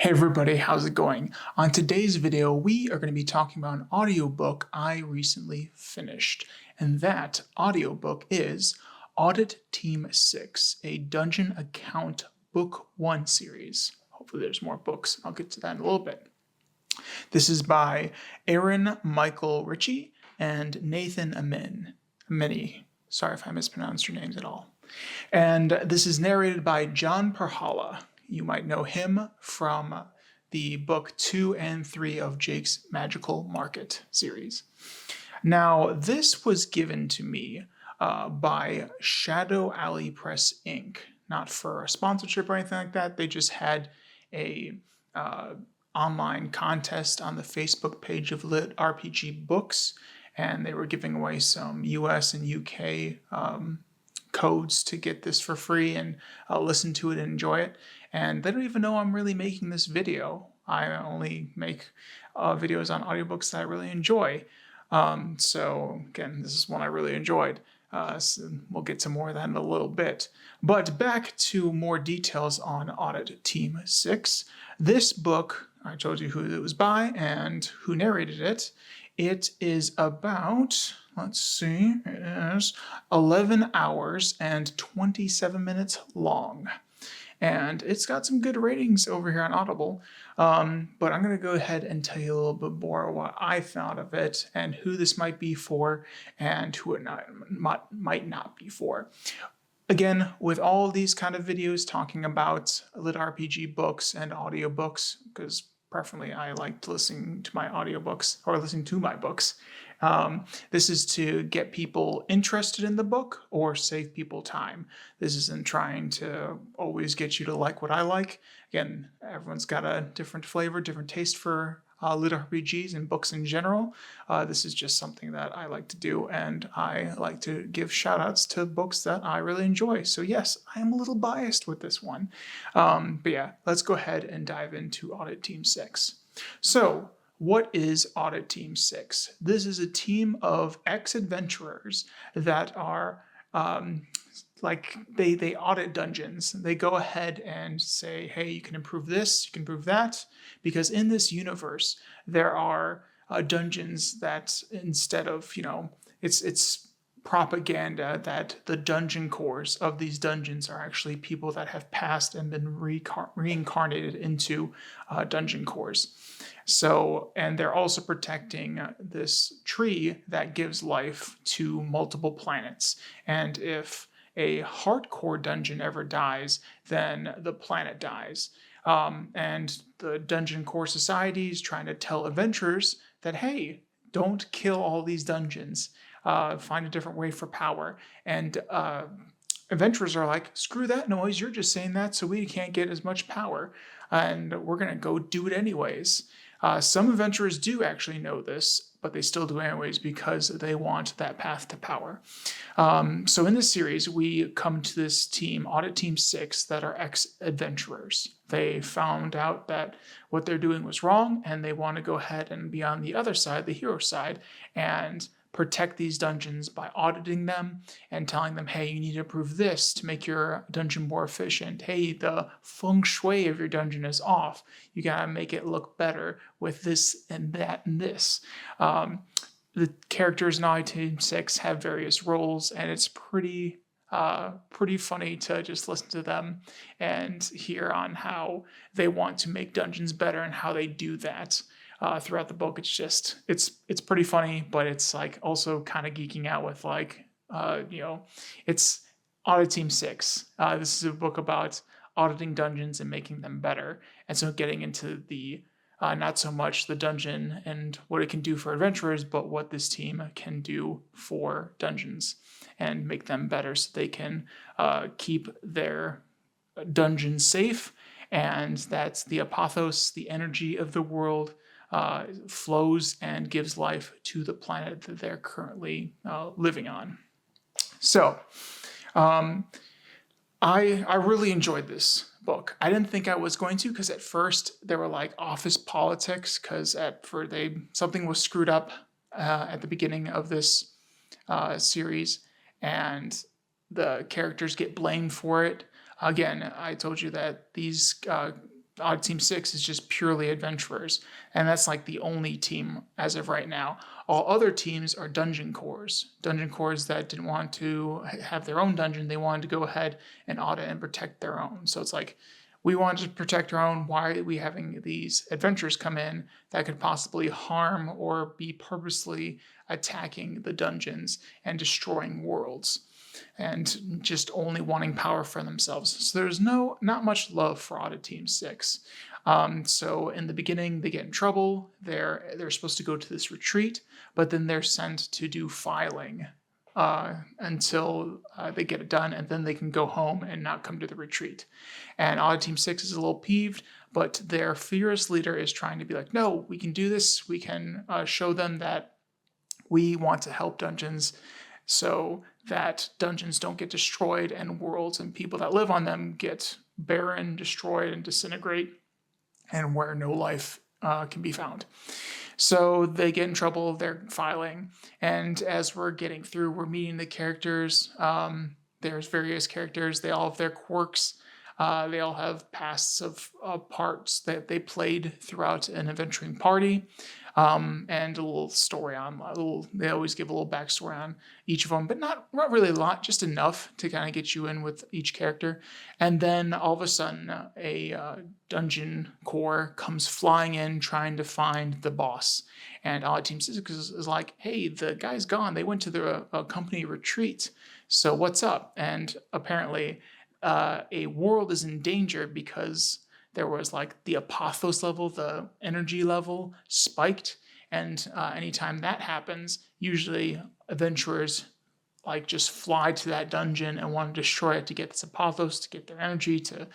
Hey everybody, how's it going? On today's video, we are going to be talking about an audiobook I recently finished, and that audiobook is Audit Team 6, a Dungeon Account Book 1 series. Hopefully there's more books. I'll get to that in a little bit. This is by Aaron Michael Ritchie and Nathan Amini. Sorry if I mispronounced your names at all. And this is narrated by John Perhala. You might know him from the book 2 and 3 of Jake's Magical Market series. Now, this was given to me by Shadow Alley Press Inc. Not for a sponsorship or anything like that. They just had a online contest on the Facebook page of Lit RPG Books, and they were giving away some US and UK codes to get this for free and listen to it and enjoy it. And they don't even know I'm really making this video. I only make videos on audiobooks that I really enjoy. So again, this is one I really enjoyed. So we'll get to more of that in a little bit. But back to more details on Audit Team 6. This book, I told you who it was by and who narrated it. It is about, let's see, it is 11 hours and 27 minutes long. And it's got some good ratings over here on Audible. But I'm going to go ahead and tell you a little bit more what I found of it and who this might be for and who it might not be for. Again, with all of these kind of videos talking about lit RPG books and audiobooks, because preferably I like listening to my audiobooks or listening to my books. This is to get people interested in the book or save people time. This isn't trying to always get you to like what I like. Again, everyone's got a different flavor, different taste for lit RPGs and books in general. This is just something that I like to do, and I like to give shout outs to books that I really enjoy. So yes, I am a little biased with this one. But yeah, let's go ahead and dive into Audit Team 6. So what is Audit Team 6? This is a team of ex-adventurers that are they audit dungeons. They go ahead and say, hey, you can improve this, you can improve that, because in this universe there are dungeons that instead of, it's propaganda that the dungeon cores of these dungeons are actually people that have passed and been reincarnated into dungeon cores. So, and they're also protecting this tree that gives life to multiple planets. And if a hardcore dungeon ever dies, then the planet dies. And the Dungeon Core Society is trying to tell adventurers that, hey, don't kill all these dungeons. Find a different way for power. And adventurers are like, screw that noise, you're just saying that so we can't get as much power. And we're going to go do it anyways. Some adventurers do actually know this, but they still do anyways because they want that path to power. So in this series, we come to this team, Audit Team 6, that are ex-adventurers. They found out that what they're doing was wrong, and they want to go ahead and be on the other side, the hero side, and protect these dungeons by auditing them and telling them, hey, you need to improve this to make your dungeon more efficient. Hey, the feng shui of your dungeon is off. You gotta make it look better with this and that and this. The characters in Audit Team 6 have various roles, and it's pretty funny to just listen to them and hear on how they want to make dungeons better and how they do that. Throughout the book, it's pretty funny, but it's like also kind of geeking out with it's Audit Team 6. This is a book about auditing dungeons and making them better, and so getting into the not so much the dungeon and what it can do for adventurers, but what this team can do for dungeons and make them better so they can keep their dungeons safe, and that's the apothos, the energy of the world, flows and gives life to the planet that they're currently living on. So, I really enjoyed this book. I didn't think I was going to, because at first they were like office politics, because something was screwed up at the beginning of this series, and the characters get blamed for it. Again, I told you that these Audit Team 6 is just purely adventurers, and that's like the only team as of right now. All other teams are dungeon cores. Dungeon cores that didn't want to have their own dungeon, they wanted to go ahead and audit and protect their own. So it's like, we wanted to protect our own. Why are we having these adventurers come in that could possibly harm or be purposely attacking the dungeons and destroying worlds? And just only wanting power for themselves. So there's not much love for Audit Team 6. So in the beginning, they get in trouble. They're supposed to go to this retreat, but then they're sent to do filing until they get it done, and then they can go home and not come to the retreat. And Audit Team 6 is a little peeved, but their fearless leader is trying to be like, no, we can do this. We can show them that we want to help dungeons so that dungeons don't get destroyed and worlds and people that live on them get barren, destroyed, and disintegrate, and where no life can be found. So they get in trouble, they're filing, and as we're getting through, we're meeting the characters. There's various characters, they all have their quirks. They all have pasts of parts that they played throughout an adventuring party, and a little story on. They always give a little backstory on each of them, but not really a lot, just enough to kind of get you in with each character. And then all of a sudden, a dungeon core comes flying in, trying to find the boss. And Audit Team 6 is like, "Hey, the guy's gone. They went to their company retreat. So what's up?" And apparently, a world is in danger because there was like the apothos level, the energy level spiked. And anytime that happens, usually adventurers like just fly to that dungeon and want to destroy it to get this apothos, to get their energy, to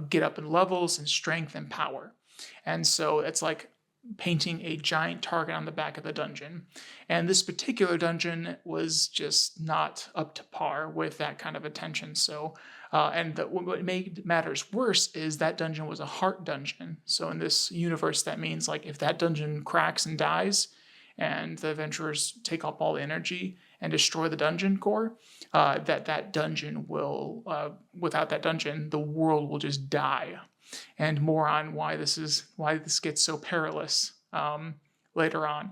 get up in levels and strength and power. And so it's like painting a giant target on the back of the dungeon. And this particular dungeon was just not up to par with that kind of attention. So, what made matters worse is that dungeon was a heart dungeon. So in this universe, that means like if that dungeon cracks and dies, and the adventurers take up all the energy and destroy the dungeon core, that dungeon will, without that dungeon, the world will just die. And more on why this gets so perilous later on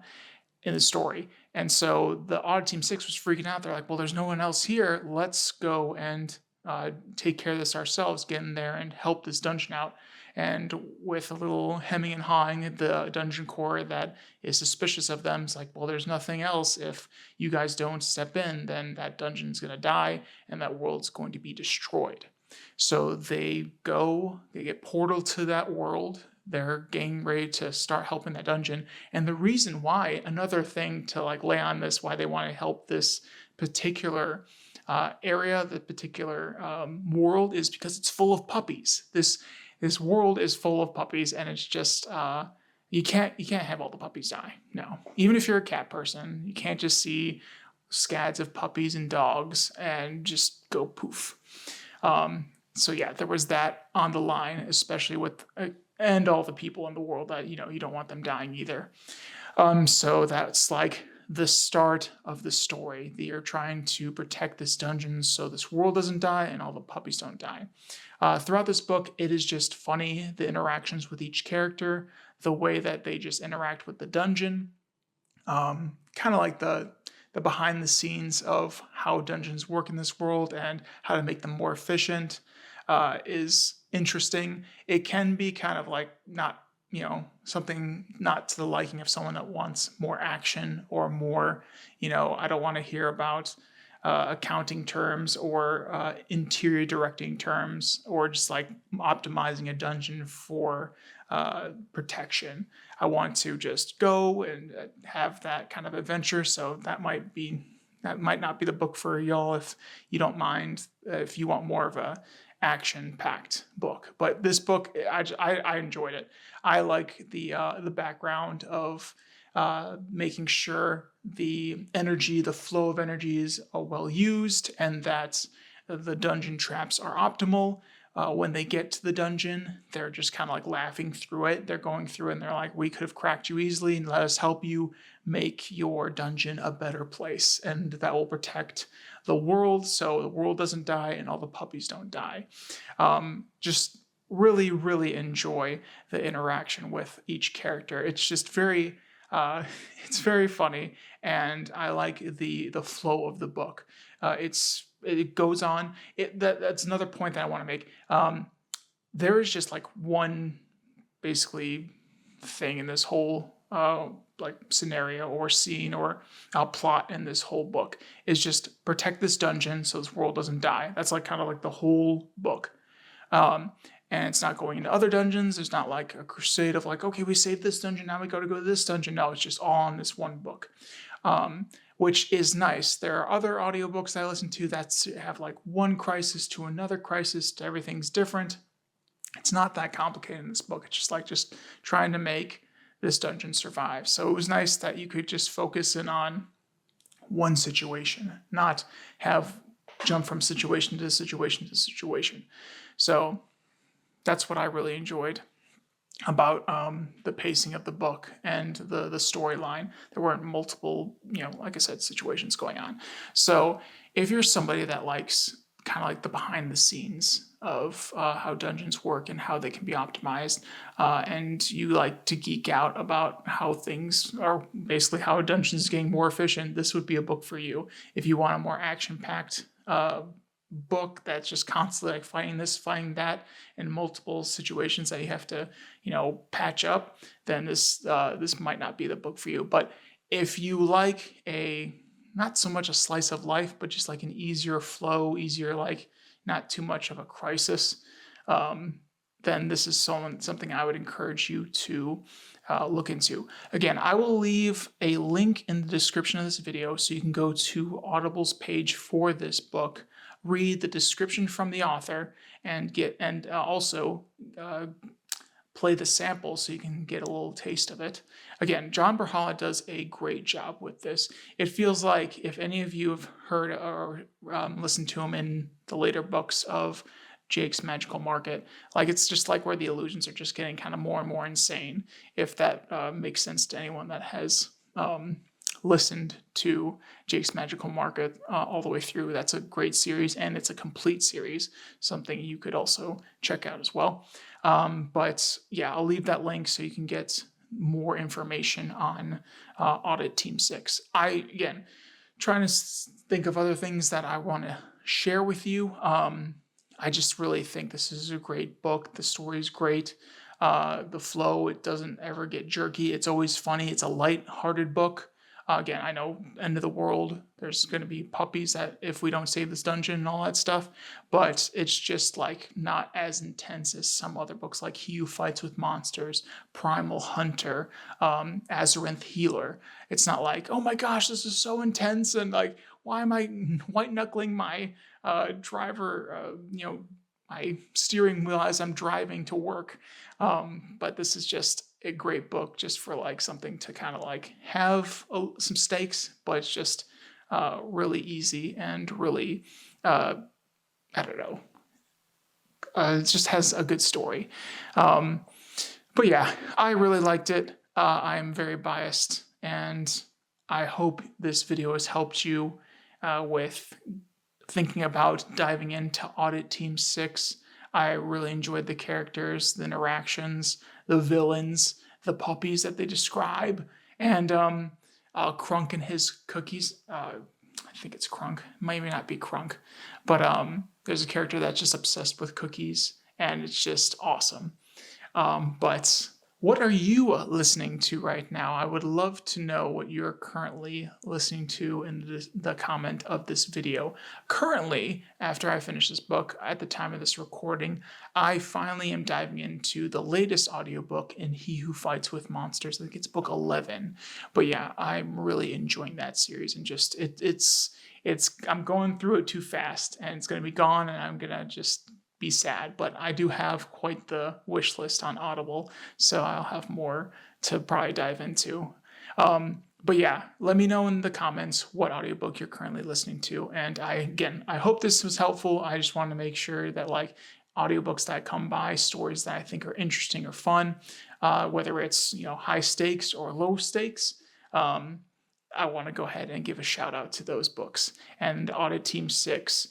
in the story. And so the Audit Team 6 was freaking out. They're like, well, there's no one else here. Let's go and take care of this ourselves, get in there and help this dungeon out. And with a little hemming and hawing, the dungeon core that is suspicious of them is like, well, there's nothing else. If you guys don't step in, then that dungeon's going to die and that world's going to be destroyed. So they get portal to that world. They're getting ready to start helping that dungeon. And the reason why, another thing to like lay on this, why they want to help this particular area, the particular world, is because it's full of puppies. This world is full of puppies, and it's just you can't have all the puppies die. No, even if you're a cat person, you can't just see scads of puppies and dogs and just go poof. So yeah, there was that on the line, especially with and all the people in the world that you don't want them dying either. So that's like the start of the story. They are trying to protect this dungeon so this world doesn't die and all the puppies don't die. Throughout this book, it is just funny, the interactions with each character, the way that they just interact with the dungeon, kind of like the behind the scenes of how dungeons work in this world and how to make them more efficient is interesting. It can be kind of like not something not to the liking of someone that wants more action or more, I don't want to hear about accounting terms or interior directing terms or just like optimizing a dungeon for protection. I want to just go and have that kind of adventure. So that might not be the book for y'all if you don't mind, if you want more of a action-packed book. But this book, I enjoyed it. I like the background of making sure the flow of energies are well used, and that the dungeon traps are optimal. When they get to the dungeon, they're just kind of like laughing through it. They're going through it and they're like, we could have cracked you easily, and let us help you make your dungeon a better place. And that will protect the world so the world doesn't die and all the puppies don't die. Just really, really enjoy the interaction with each character. It's just very, uh, it's very funny, and I like the flow of the book. It goes on. That's another point that I want to make. There is just like one basically thing in this whole like scenario or scene or plot in this whole book is just protect this dungeon so this world doesn't die. That's like kind of like the whole book. Um, and it's not going into other dungeons. There's not like a crusade of like, okay, we saved this dungeon, now we got to go to this dungeon. No, it's just all in this one book, which is nice. There are other audiobooks I listen to that have like one crisis to another crisis to everything's different. It's not that complicated in this book. It's just trying to make this dungeon survive. So it was nice that you could just focus in on one situation, not have jump from situation to situation to situation. So that's what I really enjoyed about the pacing of the book and the storyline. There weren't multiple, like I said, situations going on. So if you're somebody that likes kind of like the behind the scenes of how dungeons work and how they can be optimized, and you like to geek out about how things are, basically how a dungeon is getting more efficient, this would be a book for you. If you want a more action-packed book that's just constantly like fighting this, fighting that, in multiple situations that you have to, patch up, then this might not be the book for you. But if you like not so much a slice of life, but just like an easier flow, easier, like not too much of a crisis, then this is something I would encourage you to look into. Again, I will leave a link in the description of this video so you can go to Audible's page for this book, read the description from the author, and also play the sample so you can get a little taste of it. Again, John Berhala does a great job with this. It feels like if any of you have heard or listened to him in the later books of Jake's Magical Market, like it's just like where the illusions are just getting kind of more and more insane. If that makes sense to anyone that has listened to Jake's Magical Market all the way through, that's a great series, and it's a complete series, something you could also check out as well. But yeah, I'll leave that link so you can get more information on Audit Team 6. Again, trying to think of other things that I want to share with you. I just really think this is a great book. The story is great. The flow, it doesn't ever get jerky. It's always funny. It's a light-hearted book. Again, I know end of the world, there's going to be puppies that if we don't save this dungeon and all that stuff, but it's just like not as intense as some other books like He Who Fights with Monsters, Primal Hunter, Azarinth Healer. It's not like, oh my gosh, this is so intense, and like, why am I white knuckling my driver, my steering wheel as I'm driving to work. But this is just a great book just for like something to kind of like have some stakes, but it's just really easy and really, I don't know, it just has a good story. But yeah, I really liked it. I'm very biased, and I hope this video has helped you with thinking about diving into Audit Team 6. I really enjoyed the characters, the interactions, the villains, the puppies that they describe, and Crunk and his cookies. I think it's Crunk. Maybe not be Crunk, but there's a character that's just obsessed with cookies, and it's just awesome. But what are you listening to right now? I would love to know what you're currently listening to in the comment of this video. Currently, after I finish this book, at the time of this recording, I finally am diving into the latest audiobook in He Who Fights with Monsters. I think it's book 11. But yeah, I'm really enjoying that series, and just I'm going through it too fast, and it's going to be gone, and I'm going to just be sad, but I do have quite the wish list on Audible, so I'll have more to probably dive into. But yeah, let me know in the comments what audiobook you're currently listening to. And I hope this was helpful. I just want to make sure that like audiobooks that come by, stories that I think are interesting or fun, whether it's high stakes or low stakes, I want to go ahead and give a shout out to those books. And Audit Team 6,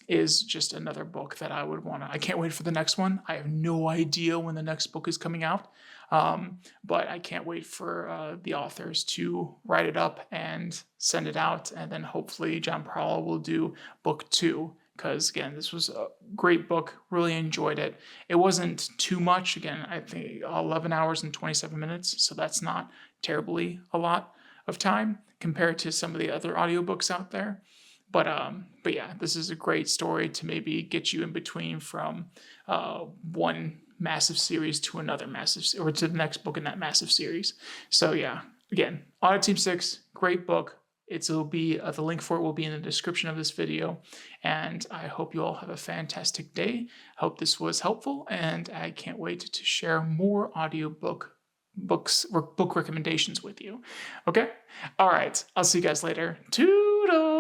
is just another book that I would want to. I can't wait for the next one. I have no idea when the next book is coming out, but I can't wait for the authors to write it up and send it out, and then hopefully John Parlow will do book 2. Because again, this was a great book. Really enjoyed it. It wasn't too much. Again, I think 11 hours and 27 minutes, so that's not terribly a lot of time compared to some of the other audiobooks out there. But yeah, this is a great story to maybe get you in between from one massive series to another massive, or to the next book in that massive series. So yeah, again, Audit Team 6, great book. It'll be the link for it will be in the description of this video, and I hope you all have a fantastic day. I hope this was helpful, and I can't wait to share more audiobook books or book recommendations with you. Okay? All right. I'll see you guys later. Toodles!